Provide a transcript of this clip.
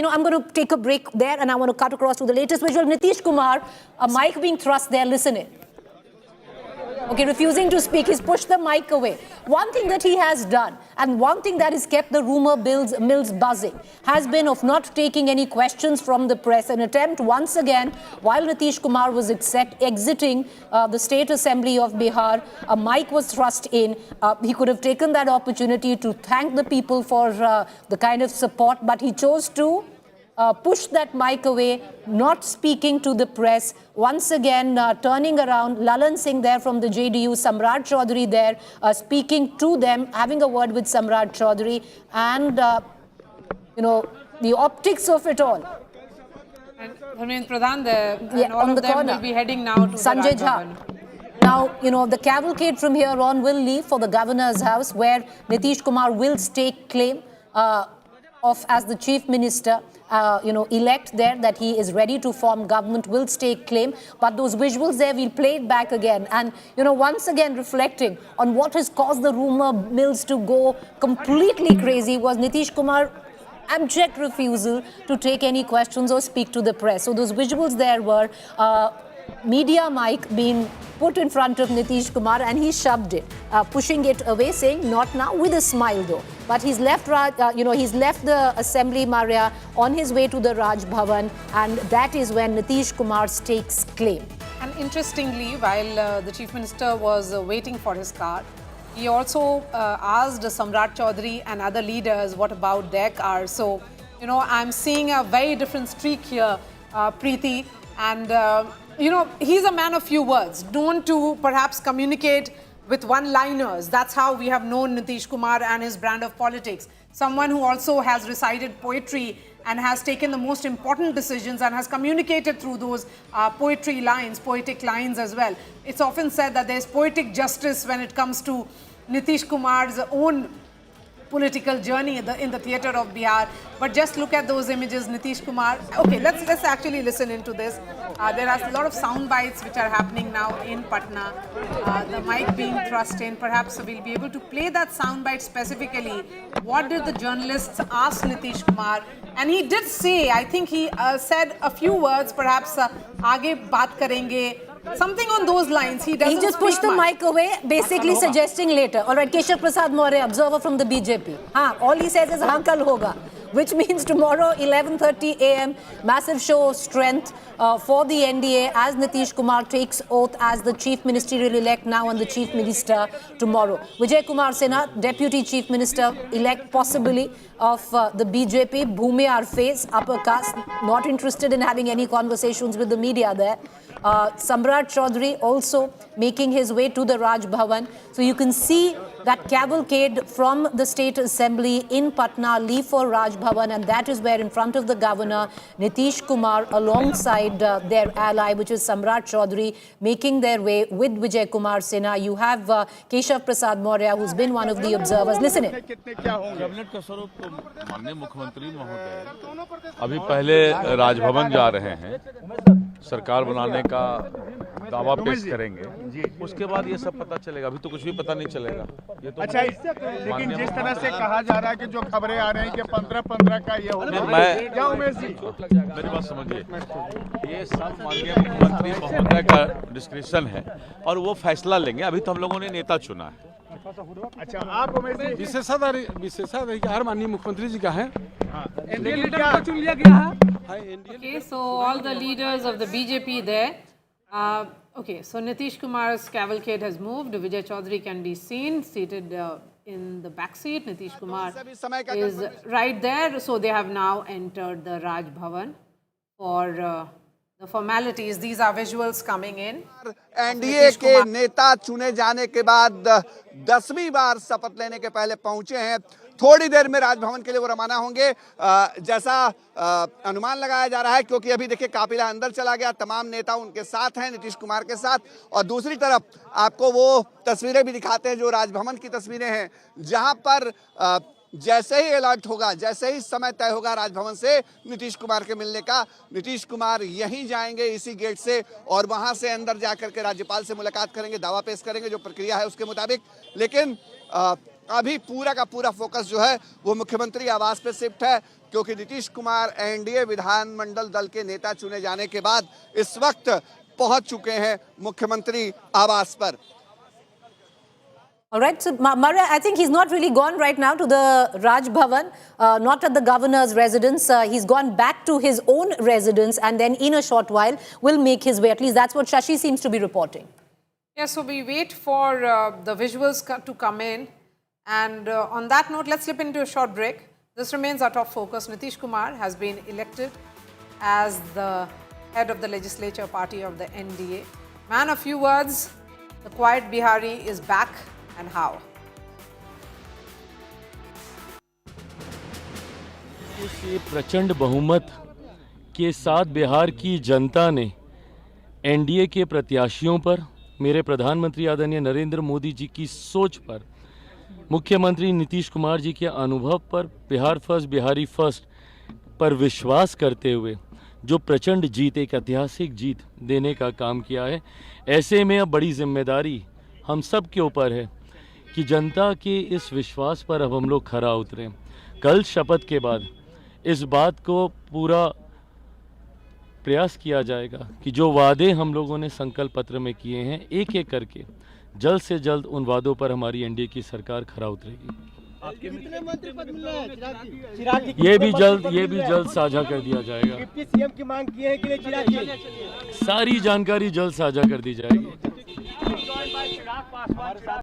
I'm going to take a break there and I want to cut across to the latest visual. Nitish Kumar, a mic being thrust there, listen in. Okay, refusing to speak, he's pushed the mic away. One thing that he has done, and one thing that has kept the rumor mills buzzing, has been of not taking any questions from the press. An attempt once again, while Nitish Kumar was exiting the State Assembly of Bihar, a mic was thrust in. He could have taken that opportunity to thank the people for the kind of support, but he chose to push that mic away, not speaking to the press. Once again, turning around, Lalan Singh there from the JDU, Samrat Chaudhary there, speaking to them, having a word with Samrat Chaudhary, and, the optics of it all. And Dharmendra Pradhan there, and all of them will be heading now to Sanjay the Raj Bhavan. Now, the cavalcade from here on will leave for the governor's house, where Nitish Kumar will stake claim of as the chief minister, elect there, that he is ready to form government, will stake claim. But those visuals there, we'll play it back again. And, once again reflecting on what has caused the rumor mills to go completely crazy was Nitish Kumar abject refusal to take any questions or speak to the press. So those visuals there were media mic being put in front of Nitish Kumar, and he shoved it, pushing it away, saying not now, with a smile though. But he's left, he's left the Assembly Maria on his way to the Raj Bhavan, and that is when Nitish Kumar stakes claim. And interestingly, while the Chief Minister was waiting for his car, he also asked Samrat Chaudhary and other leaders what about their cars. So, I'm seeing a very different streak here, Preeti, and he's a man of few words, known to perhaps communicate with one-liners. That's how we have known Nitish Kumar and his brand of politics. Someone who also has recited poetry and has taken the most important decisions and has communicated through those poetic lines as well. It's often said that there's poetic justice when it comes to Nitish Kumar's own political journey in the theatre of Bihar. But just look at those images, Nitish Kumar. Okay, let's actually listen into this. There are a lot of sound bites which are happening now in Patna. The mic being thrust in. Perhaps we'll be able to play that sound bite specifically. What did the journalists ask Nitish Kumar? And he did say, I think he said a few words, perhaps aage baat karenge. Something on those lines. He just pushed the mic away, basically suggesting later. All right, Keshav Prasad Maurya, observer from the BJP. All he says is haan kal hoga, which means tomorrow 11:30 a.m. massive show of strength for the NDA as Nitish Kumar takes oath as the chief ministerial elect now and the chief minister tomorrow. Vijay Kumar Sinha, deputy chief minister elect possibly of the BJP. Bhumiyar face, upper caste, not interested in having any conversations with the media there. Samrat Chaudhary also making his way to the Raj Bhavan. So you can see that cavalcade from the State Assembly in Patna leave for Raj Bhavan, and that is where in front of the governor, Nitish Kumar alongside their ally, which is Samrat Chaudhary, making their way with Vijay Kumar Sinha. You have Keshav Prasad Maurya, who's been one of the observers. Listen in. Cabinet का स्वरूप तो माननीय मुख्यमंत्री महोदय अभी पहले राजभवन जा रहे हैं, सरकार बनाने का दावा पेश करेंगे, उसके बाद ये सब पता चलेगा। अभी तो कुछ भी पता नहीं चलेगा। ये तो अच्छा, लेकिन जिस तरह से कहा जा रहा है कि जो खबरें आ रही हैं कि 15-15 का ये होगा, क्या उमेश जी मेरी बात समझिए, ये सब माननीय मुख्यमंत्री महोदय का डिस्क्रिप्शन है और वो फैसला लेंगे। अभी तो हम लोगों ने नेता चुना है। अच्छा, आप उमेश जी विशेषाधिकार माननीय मुख्यमंत्री जी का है। चुन लिया गया है। Okay, so all the leaders of the BJP there. Okay, so Nitish Kumar's cavalcade has moved. Vijay Chaudhary can be seen seated in the back seat. Nitish Kumar is right there. So they have now entered the Raj Bhavan for the formalities. These are visuals coming in. NDA के नेता चुने जाने के बाद 10वीं बार शपथ लेने के पहले पहुंचे हैं। थोड़ी देर में राजभवन के लिए वो रवाना होंगे, जैसा अनुमान लगाया जा रहा है, क्योंकि अभी देखिए काफिला अंदर चला गया, तमाम नेता उनके साथ हैं, नीतीश कुमार के साथ। और दूसरी तरफ आपको वो तस्वीरें भी दिखाते हैं जो राजभवन की तस्वीरें हैं, जहां पर जैसे ही अलर्ट होगा, जैसे ही समय तय होगा राजभवन से नीतीश कुमार के मिलने का, नीतीश कुमार यहीं जाएंगे इसी गेट से और वहां से अंदर जाकर के राज्यपाल से मुलाकात करेंगे, दावा पेश करेंगे, जो प्रक्रिया है उसके मुताबिक। लेकिन अभी पूरा का पूरा फोकस जो है वो मुख्यमंत्री आवास पे शिफ्ट है, क्योंकि नीतीश कुमार एनडीए विधानमंडल दल के नेता चुने जाने के बाद इस वक्त पहुंच चुके हैं मुख्यमंत्री आवास पर। All right, so Maria, I think he's not really gone right now to the Raj Bhavan, not at the governor's residence. He's gone back to his own residence and then in a short while will make his way. At least that's what Shashi seems to be reporting. Yeah, so we wait for the visuals to come in. And on that note, let's slip into a short break. This remains our top focus. Nitish Kumar has been elected as the head of the legislature party of the NDA. Man, a few words. The quiet Bihari is back. And how? इस प्रचंड बहुमत के साथ बिहार की जनता ने NDA के प्रत्याशियों पर, मेरे प्रधानमंत्री आदरणीय नरेंद्र मोदी जी की सोच पर, मुख्यमंत्री नीतीश कुमार जी के अनुभव पर, बिहार फर्स्ट बिहारी फर्स्ट पर विश्वास करते हुए जो प्रचंड जीत, एक ऐतिहासिक जीत देने का काम किया है। ऐसे में अब बड़ी जिम्मेदारी हम सब के ऊपर है कि जनता के इस विश्वास पर अब हम लोग खरा उतरें। कल शपथ के बाद इस बात को पूरा प्रयास किया जाएगा कि जो वादे हम लोगों ने संकल्प पत्र में किए हैं, एक एक करके जल्द से जल्द उन वादों पर हमारी एनडीए की सरकार खरा उतरेगी। ये भी जल्द साझा कर दिया जाएगा। डिप्टी सीएम की मांग की है कि नहीं चिराग जी? सारी जानकारी जल्द साझा कर दी जाएगी।